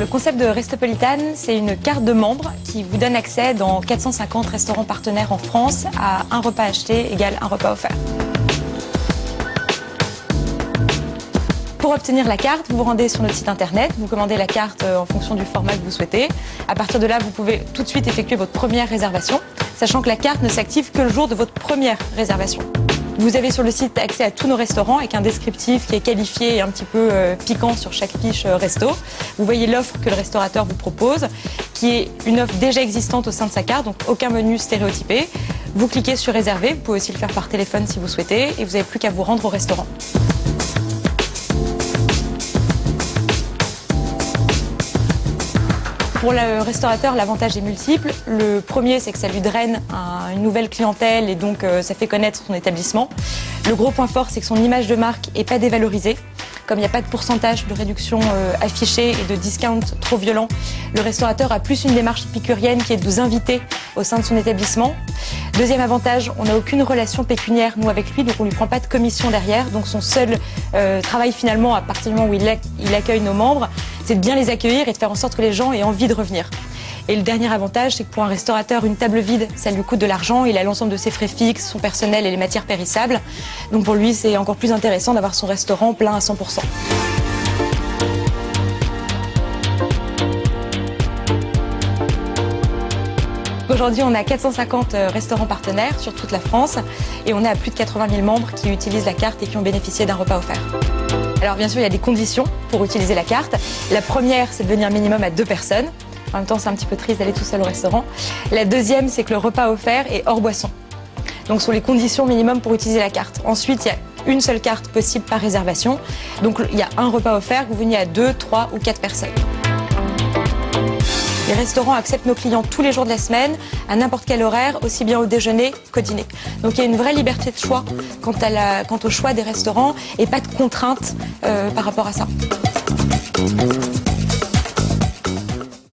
concept de Restopolitan, c'est une carte de membre qui vous donne accès dans 450 restaurants partenaires en France à un repas acheté égale un repas offert. Pour obtenir la carte, vous vous rendez sur notre site internet, vous commandez la carte en fonction du format que vous souhaitez. À partir de là, vous pouvez tout de suite effectuer votre première réservation, sachant que la carte ne s'active que le jour de votre première réservation. Vous avez sur le site accès à tous nos restaurants avec un descriptif qui est qualifié et un petit peu piquant sur chaque fiche resto. Vous voyez l'offre que le restaurateur vous propose, qui est une offre déjà existante au sein de sa carte, donc aucun menu stéréotypé. Vous cliquez sur réserver, vous pouvez aussi le faire par téléphone si vous souhaitez, et vous n'avez plus qu'à vous rendre au restaurant. Pour le restaurateur, l'avantage est multiple. Le premier, c'est que ça lui draine une nouvelle clientèle et donc ça fait connaître son établissement. Le gros point fort, c'est que son image de marque n'est pas dévalorisée. Comme il n'y a pas de pourcentage de réduction affiché et de discount trop violent, le restaurateur a plus une démarche épicurienne qui est de vous inviter au sein de son établissement. Deuxième avantage, on n'a aucune relation pécuniaire, nous, avec lui, donc on ne lui prend pas de commission derrière. Donc son seul travail finalement, à partir du moment où il accueille nos membres, c'est de bien les accueillir et de faire en sorte que les gens aient envie de revenir. Et le dernier avantage, c'est que pour un restaurateur, une table vide, ça lui coûte de l'argent. Il a l'ensemble de ses frais fixes, son personnel et les matières périssables. Donc pour lui, c'est encore plus intéressant d'avoir son restaurant plein à 100%. Aujourd'hui, on a 450 restaurants partenaires sur toute la France et on est à plus de 80 000 membres qui utilisent la carte et qui ont bénéficié d'un repas offert. Alors bien sûr, il y a des conditions pour utiliser la carte. La première, c'est de venir minimum à 2 personnes. En même temps, c'est un petit peu triste d'aller tout seul au restaurant. La deuxième, c'est que le repas offert est hors boisson. Donc, ce sont les conditions minimum pour utiliser la carte. Ensuite, il y a une seule carte possible par réservation. Donc, il y a un repas offert que vous veniez à 2, 3 ou 4 personnes. Les restaurants acceptent nos clients tous les jours de la semaine, à n'importe quel horaire, aussi bien au déjeuner qu'au dîner. Donc, il y a une vraie liberté de choix quant au choix des restaurants et pas de contraintes par rapport à ça.